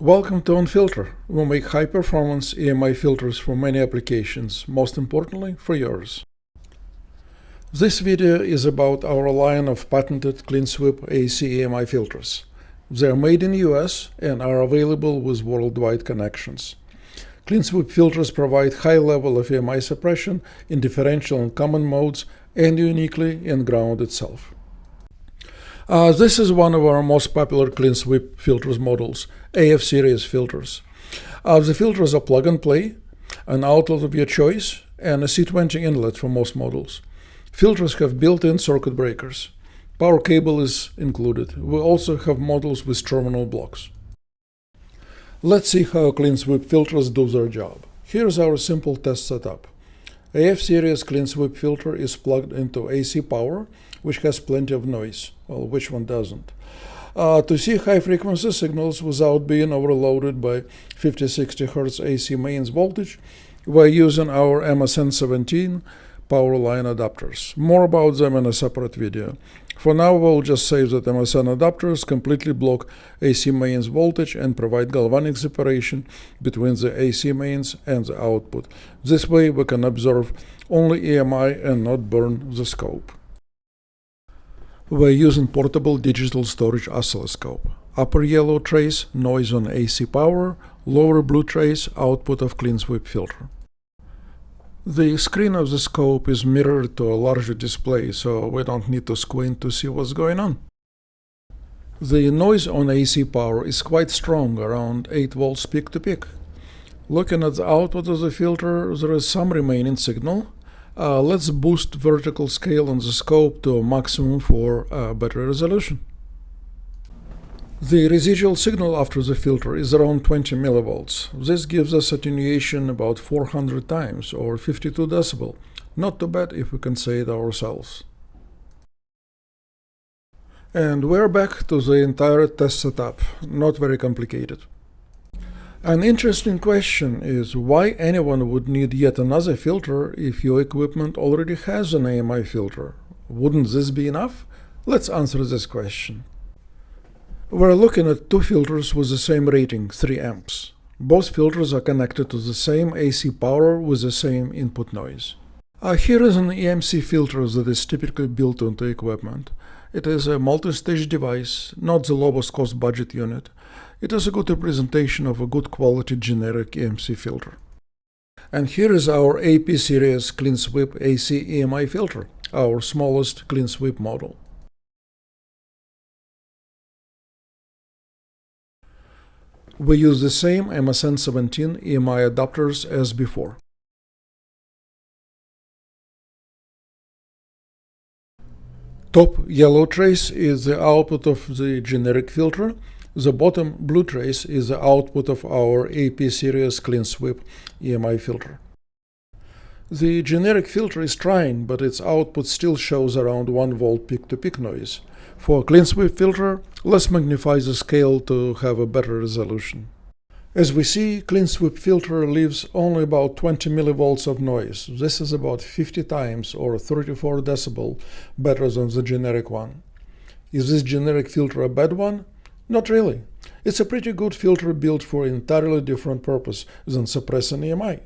Welcome to OnFILTER. We make high-performance EMI filters for many applications, most importantly for yours. This video is about our line of patented CleanSweep AC EMI filters. They are made in US and are available with worldwide connections. CleanSweep filters provide high level of EMI suppression in differential and common modes and uniquely in ground itself. This is one of our most popular CleanSweep filters models, AF series filters. The filters are plug and play, an outlet of your choice, and a C20 inlet for most models. Filters have built-in circuit breakers. Power cable is included. We also have models with terminal blocks. Let's see how CleanSweep filters do their job. Here's our simple test setup. AF series CleanSweep filter is plugged into AC power, which has plenty of noise. Well, which one doesn't? To see high frequency signals without being overloaded by 50-60 Hz AC mains voltage, we're using our MSN17 power line adapters. More about them in a separate video. For now, we'll just say that MSN adapters completely block AC mains voltage and provide galvanic separation between the AC mains and the output. This way, we can observe only EMI and not burn the scope. We're using portable digital storage oscilloscope. Upper yellow trace, noise on AC power, lower blue trace, output of CleanSweep filter. The screen of the scope is mirrored to a larger display, so we don't need to squint to see what's going on. The noise on AC power is quite strong, around 8 volts peak to peak. Looking at the output of the filter, there is some remaining signal. Let's boost vertical scale on the scope to a maximum for better resolution. The residual signal after the filter is around 20 millivolts. This gives us attenuation about 400 times, or 52 decibel. Not too bad if we can say it ourselves. And we're back to the entire test setup. Not very complicated. An interesting question is why anyone would need yet another filter if your equipment already has an AMI filter. Wouldn't this be enough? Let's answer this question. We're looking at two filters with the same rating, 3 amps. Both filters are connected to the same AC power with the same input noise. Here is an EMC filter that is typically built into equipment. It is a multi-stage device, not the lowest cost budget unit. It is a good representation of a good quality generic EMC filter. And here is our AP series CleanSweep AC EMI filter, our smallest CleanSweep model. We use the same MSN17 EMI adapters as before. Top yellow trace is the output of the generic filter. The bottom blue trace is the output of our AP series CleanSweep EMI filter. The generic filter is trying, but its output still shows around 1 volt peak-to-peak noise. For CleanSweep filter, let's magnify the scale to have a better resolution. As we see, CleanSweep filter leaves only about 20 millivolts of noise. This is about 50 times or 34 decibel better than the generic one. Is this generic filter a bad one? Not really. It's a pretty good filter built for an entirely different purpose than suppressing EMI.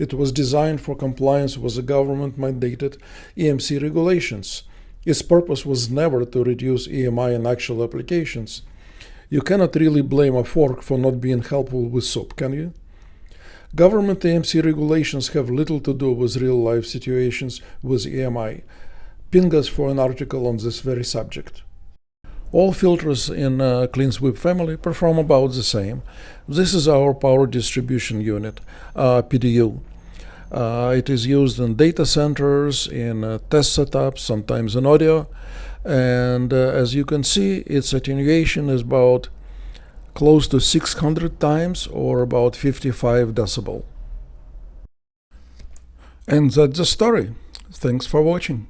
It was designed for compliance with the government-mandated EMC regulations. Its purpose was never to reduce EMI in actual applications. You cannot really blame a fork for not being helpful with soup, can you? Government EMC regulations have little to do with real-life situations with EMI. Ping us for an article on this very subject. All filters in CleanSweep family perform about the same. This is our power distribution unit, PDU. It is used in data centers, in test setups, sometimes in audio. And as you can see, its attenuation is about close to 600 times or about 55 decibel. And that's the story. Thanks for watching.